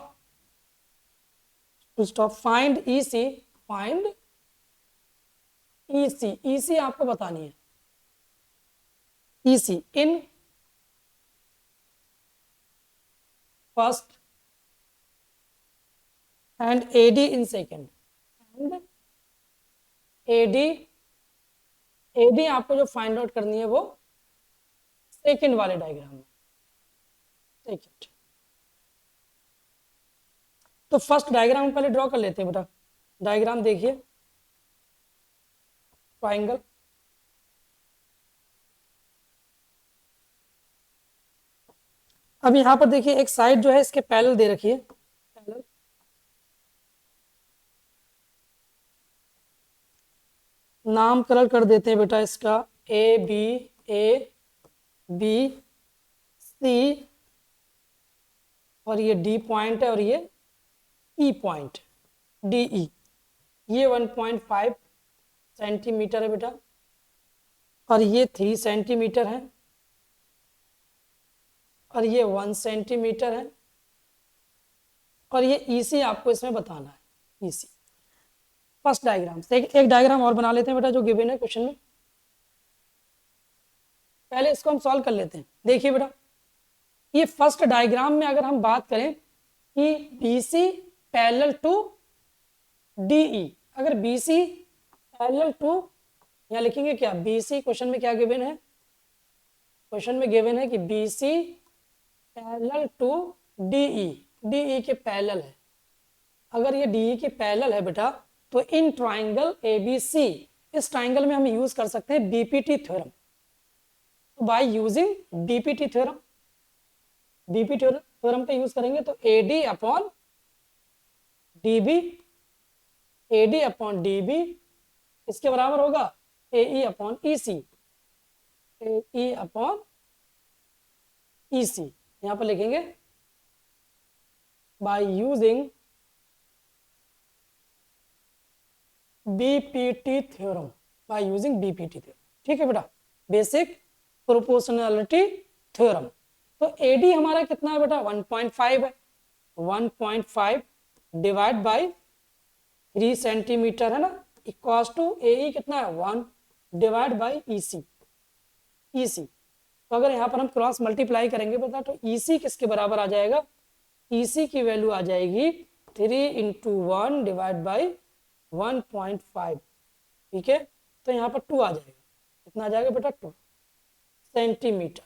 to stop, find EC, find EC आपको बतानी है, EC in first and AD in second, and AD आपको जो find out करनी है वो सेकंड वाले डायग्राम में, सेकंड। तो फर्स्ट डायग्राम पहले ड्रॉ कर लेते हैं बेटा। डायग्राम देखिए, ट्राइंगल, अब यहां पर देखिए एक साइड जो है इसके पैरेलल दे रखी है, पैरेलल, नामकरण कर देते हैं बेटा इसका ABC, और ये D पॉइंट है और ये E पॉइंट, DE, ये 1.5 सेंटीमीटर है बेटा, और ये 3 सेंटीमीटर है, और ये 1 सेंटीमीटर है, और ये EC आपको इसमें बताना है, EC। फर्स्ट डायग्राम से एक डायग्राम और बना लेते हैं बेटा जो गिवन है क्वेश्चन में, पहले इसको हम सॉल्व कर लेते हैं। देखिए बेटा, ये फर्स्ट डायग्राम में अगर हम बात करें कि BC पैरेलल टू DE, अगर BC पैरेलल टू, यहां लिखेंगे क्या, BC क्वेश्चन में क्या गिवन है, क्वेश्चन में गिवन है कि BC parallel to DE, DE के पैरेलल है। अगर ये DE के पैरेलल है बेटा तो इन ट्राइंगल ABC, इस ट्राइंगल में हम यूज कर सकते हैं BPT थ्योरम। तो by using BPT theorem, BPT theorem का यूज करेंगे तो AD upon DB, AD upon DB इसके बराबर होगा AE upon EC, AE upon EC। यहां पर लिखेंगे by using BPT theorem, by using BPT theorem, ठीक है बेटा, बेसिक प्रोपोर्शनैलिटी थ्योरम। तो AD हमारा कितना है बेटा, 1.5 है, 1.5 डिवाइड बाय 3 सेंटीमीटर है ना, इक्वल्स टू AE कितना है, 1 डिवाइड बाय EC, तो अगर यहाँ पर हम क्रॉस मल्टीप्लाई करेंगे बेटा तो EC किसके बराबर आ जाएगा, EC की वैल्यू आ जाएगी 3 इंटू 1 डिवाइड बाई 1.5, ठीक है, तो यहाँ पर 2 आ जाएगा, कितना आ जाएगा बेटा, 2 सेंटीमीटर।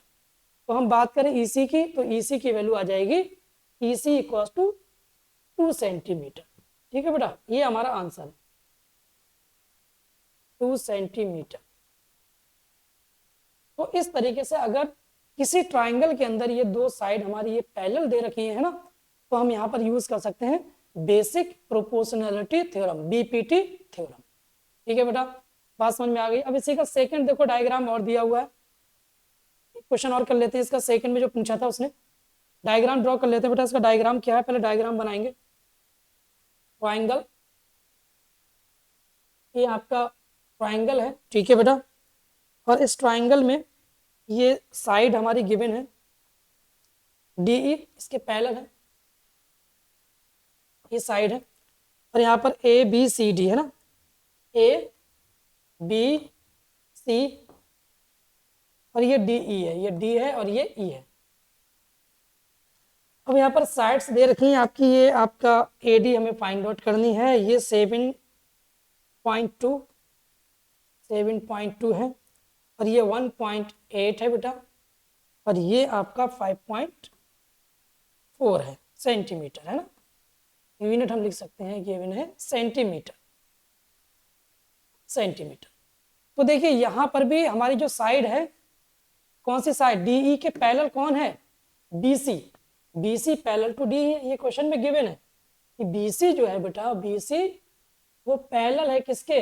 तो हम बात करें EC की तो EC की वैल्यू आ जाएगी EC इक्वल्स टू 2 सेंटीमीटर, ठीक है बेटा, ये हमारा आंसर है 2 सेंटीमीटर। तो इस तरीके से अगर किसी ट्राइंगल के अंदर ये दो साइड हमारी ये पैरेलल दे रखी है ना, तो हम यहाँ पर यूज कर सकते हैं basic proportionality theorem, BPT theorem, ठीक है बेटा, बात समझ में आ गई। अब इसी का सेकंड देखो डायग्राम और दिया हुआ है, क्वेश्चन और कर लेते हैं इसका, सेकंड में जो पूछा था उसने, डायग्राम ड्रॉ कर लेते हैं बेटा। इसका डायग्राम क्या है, पहले डायग्राम बनाएंगे। ट्राइंगल, ये आपका ट्राइंगल है, ठीक है बेटा, और इस ट्राइंगल में ये साइड हमारी गिवन है DE, इसके पैरेलल है, ये साइड है, और यहाँ पर ABCD है ना, ABC, और ये DE है, ये D है और ये E है। अब यहाँ पर साइड्स दे रखी हैं आपकी, ये आपका AD हमें फाइंड आउट करनी है। ये 7.2 है और ये 1.8 है बेटा, और ये आपका 5.4 है सेंटीमीटर, है ना। यूनिट हम लिख सकते हैं कि यूनिट है सेंटीमीटर। तो देखिए यहाँ पर भी हमारी जो साइड है, कौन सी साइड, DE के पैरेलल कौन है, BC। BC parallel to DE है, ये क्वेश्चन में गिवन है कि BC जो है बेटा, BC वो पैरेलल है किसके,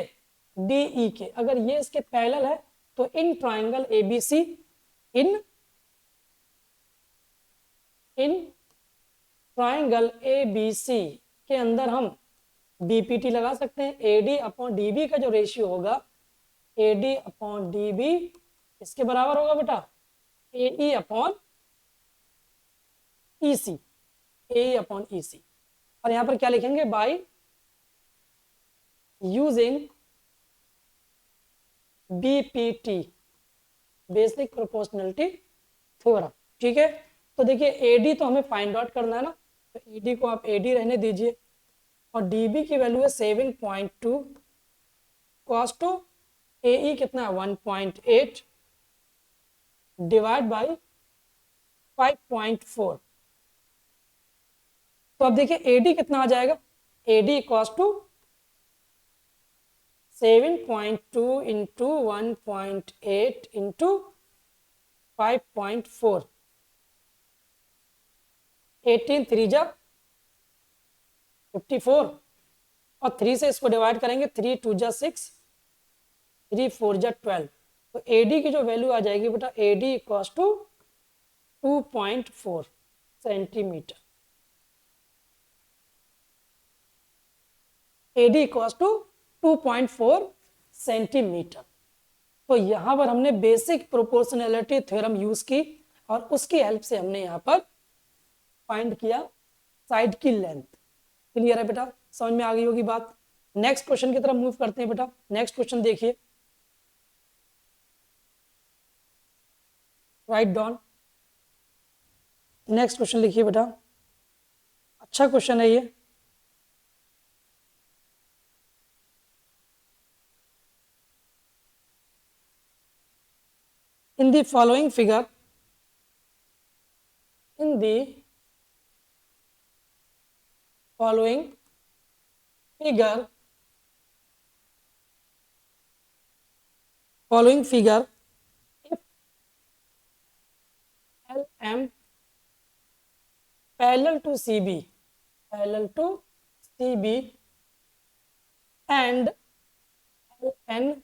DE के। अगर ये इसके पैरेलल है तो in triangle ABC, in triangle ABC के अंदर हम DPT लगा सकते हैं। AD अपॉन DB का जो रेशियो होगा, AD अपॉन DB इसके बराबर होगा बेटा AE upon EC, AE upon EC। और यहां पर क्या लिखेंगे, by using BPT, basic proportionality theorem. ठीक है, तो देखिए AD तो हमें फाइंड आउट करना है ना, तो AD को आप AD रहने दीजिए, और DB की वैल्यू है 7.2, cos टू AE कितना है 1.8 डिवाइड बाई 5.4। तो अब देखिए AD कितना आ जाएगा, AD cos to 7.2 into 1.8 into 5.4, 18 3 जा 54, और 3 से इसको डिवाइड करेंगे, 3 2 जा 6, 3 4 जा 12। तो AD की जो वैल्यू आ जाएगी बेटा, AD equals to 2.4 centimetre. AD equals to 2.4 centimetre. तो यहाँ पर हमने बेसिक प्रोपोर्शनैलिटी थ्योरम यूज की, और उसकी हेल्प से हमने यहाँ पर फाइंड किया साइड की लेंथ। क्लियर है बेटा, समझ में आ गई होगी बात। नेक्स्ट क्वेश्चन की तरफ मूव करते हैं बेटा। नेक्स्ट क्वेश्चन देखिए, राइट डाउन। नेक्स्ट क्वेश्चन लिखिए बेटा, अच्छा क्वेश्चन है ये। In the following figure, in the following figure, if LM parallel to CB and LN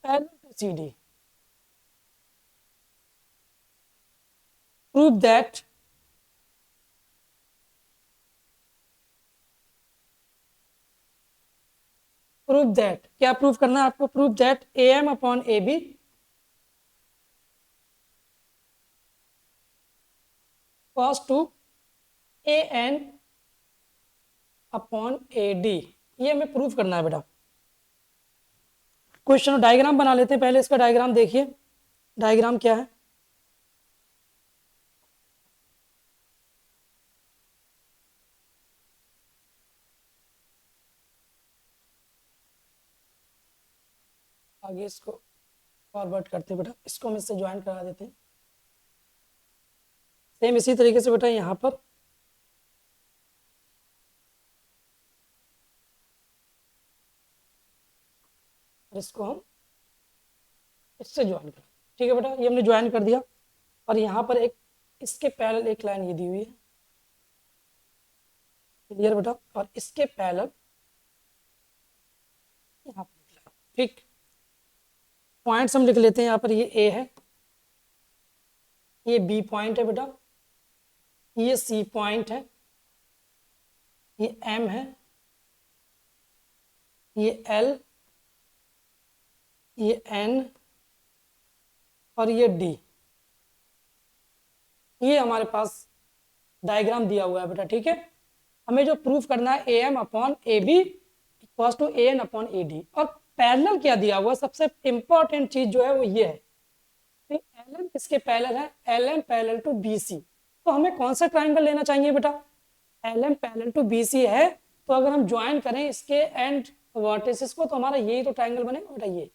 parallel to CD, prove that क्या प्रूव करना है आपको, prove that AM upon AB cos to AN upon AD, ये हमें prove करना है बेटा। Question diagram बना लेते हैं पहले। इसका डायग्राम देखिए, डायग्राम क्या है, आगे इसको फॉरवर्ड करते हैं बेटा, इसको हम इससे ज्वाइन करा देते हैं। सेम इसी तरीके से बेटा यहाँ पर इसको हम इससे ज्वाइन करें। ठीक है बेटा, ये हमने ज्वाइन कर दिया, और यहाँ पर एक इसके पैरेलल एक लाइन ये दी हुई है। क्लियर बेटा, और इसके पैरेलल यहाँ पर, ठीक। पॉइंट्स हम लिख लेते हैं यहाँ पर, ये A है, ये B पॉइंट है बेटा, ये C पॉइंट है, ये M है, ये L, ये N और ये D। ये हमारे पास डायग्राम दिया हुआ है बेटा। ठीक है, हमें जो प्रूफ करना है AM upon AB equals to AN upon AD, और पैरेलल क्या दिया हुआ है, सबसे इंपॉर्टेंट चीज जो है वो ये है, एल एम किसके पैरेलल है, L M parallel to B C. तो हमें कौन सा ट्राइंगल लेना चाहिए बेटा, L M parallel to B C है, तो अगर हम ज्वाइन करें इसके एंड वर्टिसेस को तो हमारा यही तो ट्राइंगल बनेगा बेटा, ये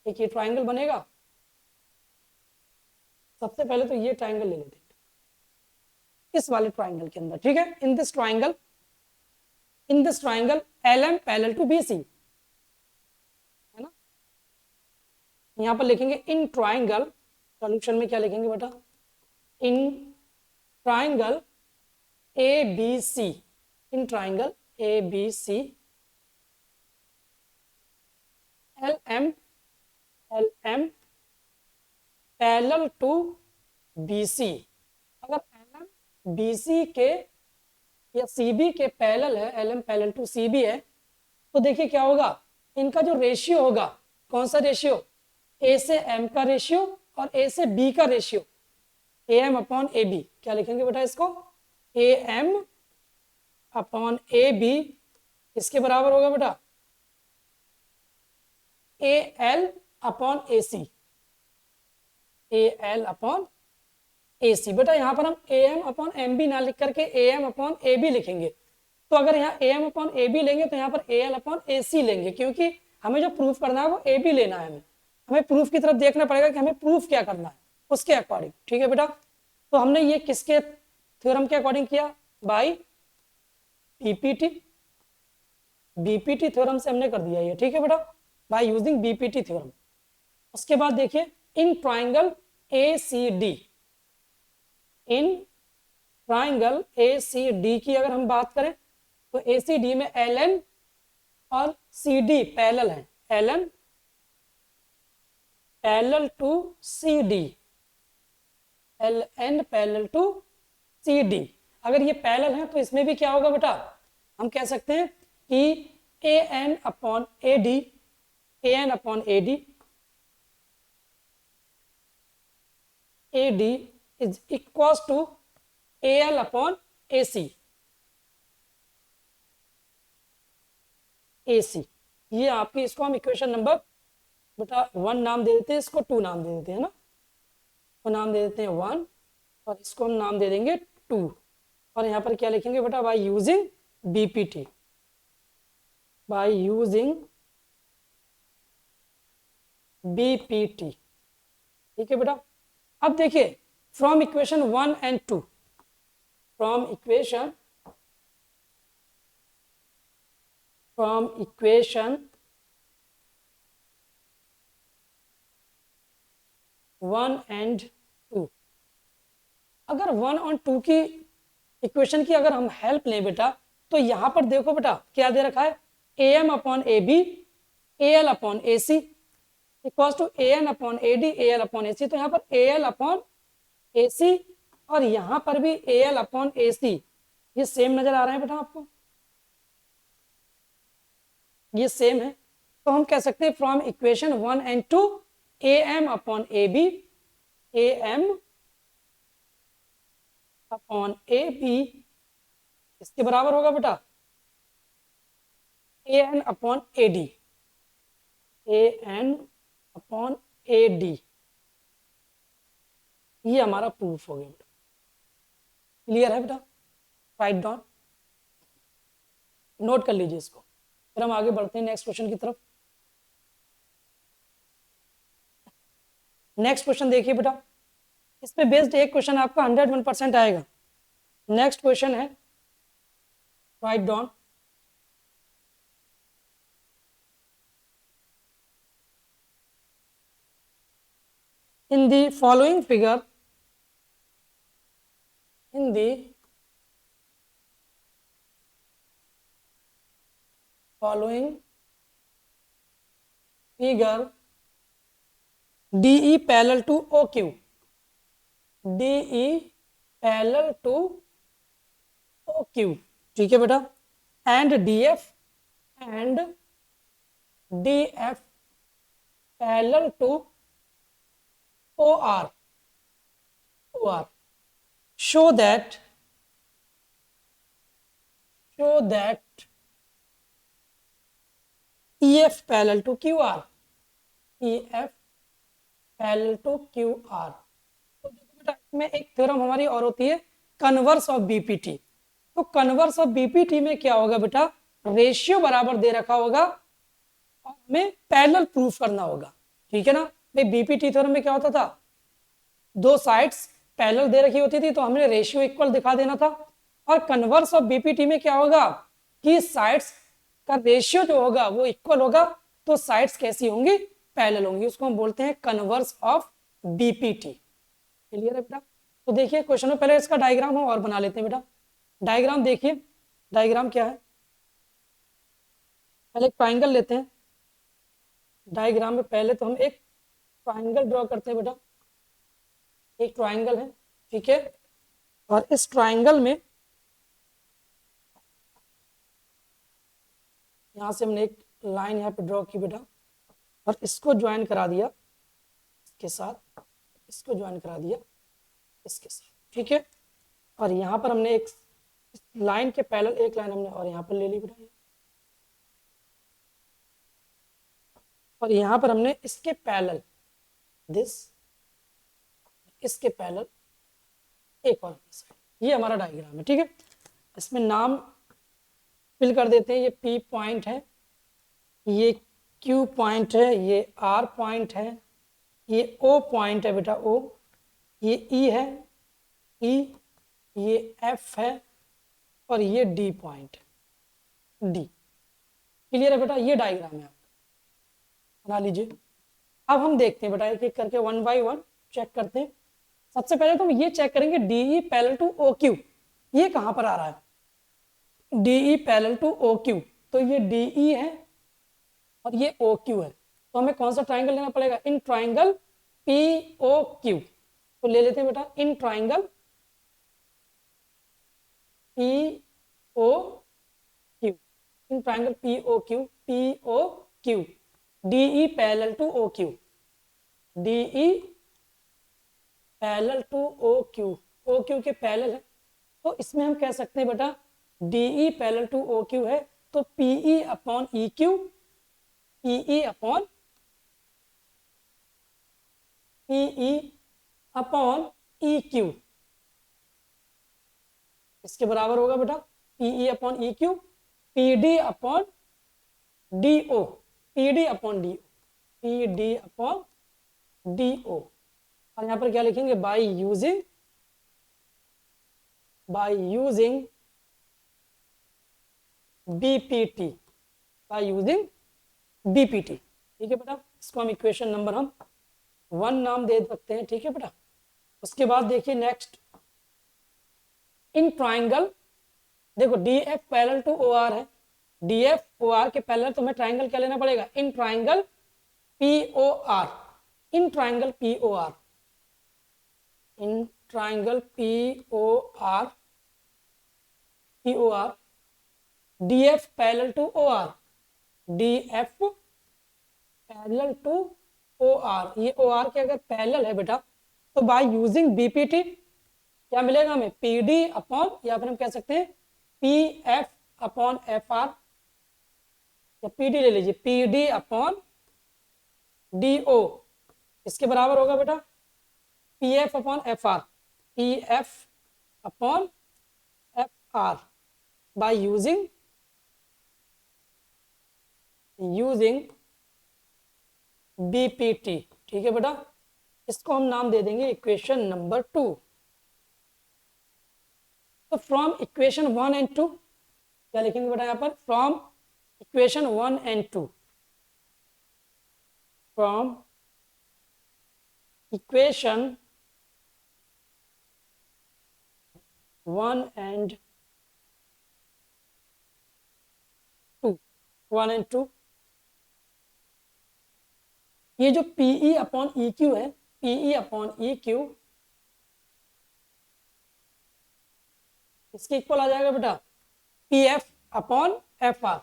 एक ये ट्राइंगल बनेगा। सबसे पहले तो ये ट्राइंगल ले लेते हैं इस वाले ट्राइंगल के अंदर, ठीक है। In this triangle L M parallel to B C, है ना। यहां पर लिखेंगे इन ट्राइंगल, सॉल्यूशन में क्या लिखेंगे बेटा, in triangle A B C, in triangle A B C L M parallel to B C. अगर एल एम बी सी के या सी बी के पैरेलल है, L M parallel to C B है, तो देखिए क्या होगा, इनका जो रेशियो होगा, कौन सा रेशियो, ए से एम का रेशियो और ए से बी का ratio, A M upon A B. क्या लिखेंगे बेटा इसको, A M upon A B इसके बराबर होगा बेटा A L upon A C, A L upon A C. बेटा यहां पर हम A M upon M B ना लिख करके A M upon A B लिखेंगे। तो अगर यहाँ A M upon A B लेंगे तो यहाँ पर ए एल अपॉन ए सी लेंगे, क्योंकि हमें जो प्रूफ करना है वो ए बी लेना है। हमें प्रूफ की तरफ देखना पड़ेगा कि हमें प्रूफ क्या करना है उसके अकॉर्डिंग, ठीक है बेटा। तो हमने ये किसके थ्योरम के अकॉर्डिंग किया, बाई बीपीटी, बीपीटी थ्योरम से हमने कर दिया ये, ठीक है बेटा, बाय यूजिंग बीपीटी थ्योरम। उसके बाद देखिए in triangle A C D, in triangle A C D की अगर हम बात करें तो ए सी डी में एल एन और सी डी पैरेलल है, L N parallel to C D, L N parallel to C D. अगर ये पैरेलल है तो इसमें भी क्या होगा बेटा, हम कह सकते हैं कि A N upon A D, A N upon A D, A D is equal to A L upon A C, A C. ये आपकी, इसको हम इक्वेशन नंबर बेटा 1 नाम दे देते हैं, इसको 2 नाम दे देते हैं ना, तो नाम दे देते हैं 1 और इसको हम नाम दे देंगे 2। और यहाँ पर क्या लिखेंगे बेटा, by using BPT, by using BPT, ठीक है बेटा। अब देखिए from equation 1 and 2, from equation 1 and 2, अगर 1 और 2 की इक्वेशन की अगर हम हेल्प लें बेटा, तो यहां पर देखो बेटा क्या दे रखा है, A M upon A B, A L upon A C equal to A N upon A D, A L upon A C. तो यहाँ पर ए एल अपॉन ए सी और यहाँ पर भी ए एल अपॉन ए सी, ये सेम नजर आ रहे हैं बेटा आपको, ये सेम है। तो हम कह सकते हैं from equation 1 and 2 A M upon A B, A M upon A B इसके बराबर होगा बेटा A N upon A D, A N upon A D. ये हमारा प्रूफ हो गया बेटा, क्लियर है बेटा, राइट डाउन, नोट कर लीजिए इसको। फिर हम आगे बढ़ते हैं नेक्स्ट क्वेश्चन की तरफ। नेक्स्ट क्वेश्चन देखिए बेटा, इस पे बेस्ड एक क्वेश्चन आपका 101% आएगा। नेक्स्ट क्वेश्चन है, write down, in the following figure, in the following figure DE parallel to OQ, DE parallel to OQ, ठीक है बेटा, and DF parallel to OR, show that EF parallel to QR, EF parallel to Q R. तो देखो बेटा इसमें एक theorem हमारी और होती है, कन्वर्स ऑफ बीपीटी। तो कन्वर्स ऑफ बीपीटी में क्या होगा बेटा, रेशियो बराबर दे रखा होगा और हमें पैरेलल प्रूफ करना होगा, ठीक है ना भाई। बीपीटी थ्योरम में क्या होता था, दो साइड्स पैरेलल दे रखी होती थी तो हमने रेशियो इक्वल दिखा देना था। और कन्वर्स ऑफ बीपीटी में क्या होगा कि साइड्स का रेशियो जो होगा वो इक्वल होगा, तो साइड्स कैसी होंगी, पैरेलल होंगी, उसको हम बोलते हैं कन्वर्स ऑफ बीपीटी। क्लियर है बेटा। तो देखिए क्वेश्चन में पहले इसका डायग्राम हम और बना लेते हैं बेटा। डायग्राम देखिए, डायग्राम क्या है, पहले एक ट्राइंगल लेते हैं। डायग्राम में पहले तो हम एक ट्राइंगल ड्रॉ करते हैं बेटा। एक ट्राइंगल है, ठीक है, और इस ट्राइंगल में यहां से हमने एक लाइन यहाँ पे ड्रॉ की बेटा, और इसको ज्वाइन करा दिया इसके साथ, इसको ज्वाइन करा दिया इसके साथ, ठीक है। और यहाँ पर हमने एक लाइन के पैरेलल एक लाइन हमने और यहाँ पर ले ली बेटा, और यहाँ पर हमने इसके पैरेलल दिस, इसके पैरेलल एक और साइड। ये हमारा डायग्राम है, ठीक है। इसमें नाम फिल कर देते हैं, ये P पॉइंट है, ये Q पॉइंट है, ये R पॉइंट है, ये O पॉइंट है बेटा O, ये E है E, ये F है, और ये D पॉइंट D। क्लियर है बेटा, ये डायग्राम है, आपका बना लीजिए। अब हम देखते हैं बेटा एक एक करके, वन बाय वन चेक करते हैं। सबसे पहले तो हम ये चेक करेंगे DE पैरेलल टू OQ, ये कहां पर आ रहा है, DE पैरेलल टू OQ, तो ये DE है और ये OQ है। तो हमें कौन सा ट्राइंगल लेना पड़ेगा, इन ट्राइंगल POQ। तो ले लेते हैं बेटा in triangle POQ, in triangle POQ, DE parallel to OQ, DE parallel to OQ के पैरेलल है। तो इसमें हम कह सकते हैं बेटा DE पैरेलल टू OQ है, तो PE upon EQ, PE upon EQ इसके बराबर होगा बेटा, PE upon EQ, PD upon DO, PD upon DO, PD upon DO। और यहां पर क्या लिखेंगे, by using BPT, bye using BPT, ठीक है बेटा। इसको हम इक्वेशन नंबर हम 1 नाम दे सकते हैं, ठीक है बेटा। उसके बाद देखिए नेक्स्ट, इन ट्राइंगल देखो DF पैरेलल टू OR है, DF OR के पैरेलल तो हमें ट्राइंगल क्या लेना पड़ेगा, in triangle POR, in triangle POR, in triangle POR, DF parallel to OR, DF parallel to OR, ये OR के अगर पैरेलल है बेटा, तो बाय यूजिंग BPT क्या मिलेगा हमें, PD अपॉन, या फिर हम कह सकते हैं PF अपॉन FR, या PD ले लीजिए, PD अपॉन DO, इसके बराबर होगा बेटा PF upon FR, PF upon FR bye using BPT, ठीक है बेटा। इसको हम नाम दे देंगे इक्वेशन नंबर 2। तो फ्रॉम इक्वेशन 1 एंड 2 क्या लिखेंगे बेटा, यहाँ पर from equation 1 and 2, from equation 1 and 2, ये जो PE अपॉन EQ है, PE अपॉन EQ इसके इक्वल आ जाएगा बेटा PF अपॉन FR।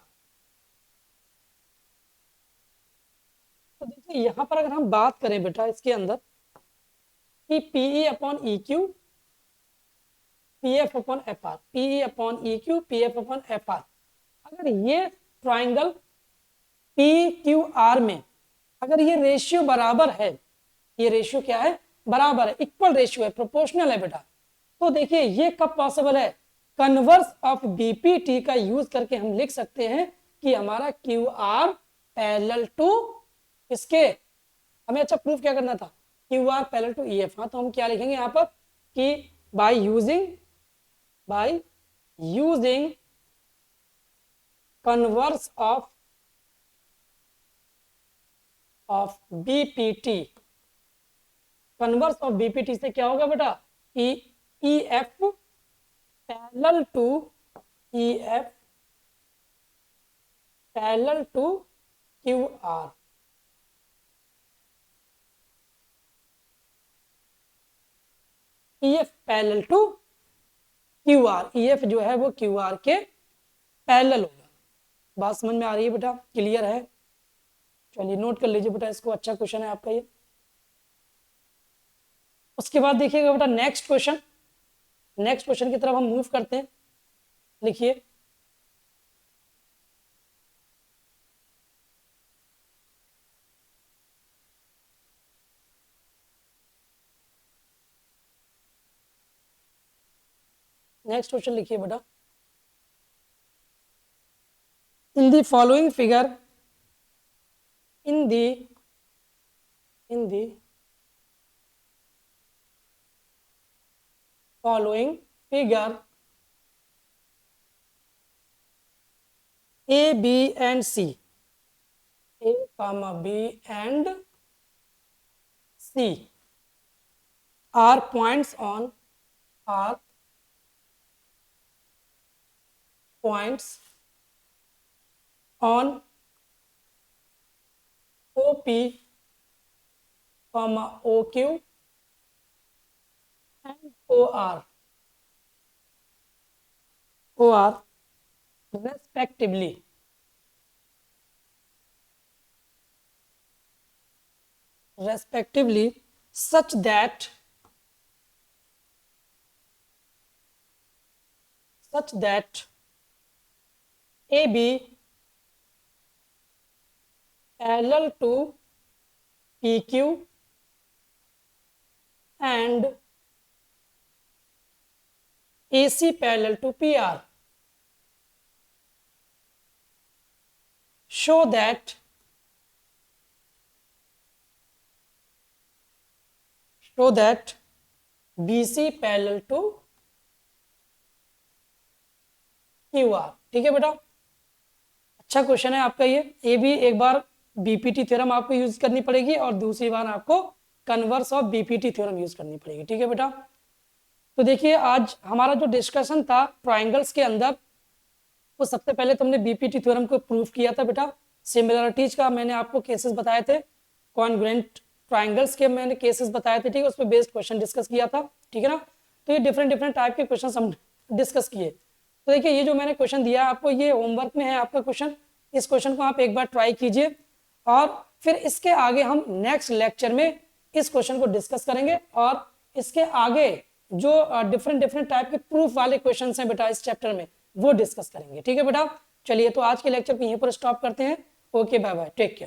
तो देखिए यहां पर अगर हम बात करें बेटा इसके अंदर कि PE upon EQ, PF upon FR, PE upon EQ, PF upon FR, अगर ये ट्राइंगल PQR में अगर ये रेशियो बराबर है, ये रेशियो क्या है, बराबर है, इक्वल रेशियो है, प्रोपोर्शनल है बेटा। तो देखिए ये कब पॉसिबल है, कन्वर्स ऑफ बीपीटी का यूज करके हम लिख सकते हैं कि हमारा क्यू आर पैरेलल टू इसके, हमें अच्छा प्रूफ क्या करना था, Q R parallel to E F. हाँ, तो हम क्या लिखेंगे यहाँ पर कि by using converse of BPT, converse of BPT से क्या होगा बेटा, E F parallel to E F parallel to Q R. E F parallel to Q R, E F जो है वो क्यू आर के पैरेलल होगा। बात समझ में आ रही है बेटा, क्लियर है? चलिए नोट कर लीजिए बेटा इसको, अच्छा क्वेश्चन है आपका ये। उसके बाद देखिएगा बेटा नेक्स्ट क्वेश्चन की तरफ हम मूव करते हैं। लिखिए नेक्स्ट क्वेश्चन, लिखिए बेटा, in the following figure, in the following figure, A, B and C, A, B and C are points on OP, OQ and OR respectively. Such that AB parallel to PQ and AC parallel to PR. Show that BC parallel to QR। ठीक है बेटा, अच्छा question है आपका ये भी एक बार BPT theorem आपको यूज करनी पड़ेगी और दूसरी बार आपको converse of BPT theorem use करनी पड़ेगी। ठीक है बेटा, तो देखिए आज हमारा जो डिस्कशन था ट्राइंगल्स के अंदर, वो सबसे पहले तुमने बीपीटी थ्योरम को प्रूव किया था बेटा। सिमिलरिटीज का मैंने आपको केसेस बताए थे, कॉन्ग्रुएंट ट्राइंगल्स के मैंने केसेस बताए थे, ठीक है, उस पर बेस्ड क्वेश्चन डिस्कस किया था। ठीक है ना, तो ये डिफरेंट टाइप के क्वेश्चन हम डिस्कस किए। तो देखिए ये जो मैंने क्वेश्चन दिया आपको, ये होमवर्क में है आपका क्वेश्चन, इस क्वेश्चन को आप एक बार ट्राई कीजिए और फिर इसके आगे हम नेक्स्ट लेक्चर में इस क्वेश्चन को डिस्कस करेंगे और इसके आगे जो डिफरेंट टाइप के प्रूफ वाले क्वेश्चन हैं बेटा इस चैप्टर में, वो डिस्कस करेंगे। ठीक है बेटा, चलिए तो आज के लेक्चर को यहीं पर स्टॉप करते हैं। Okay, bye bye, take care.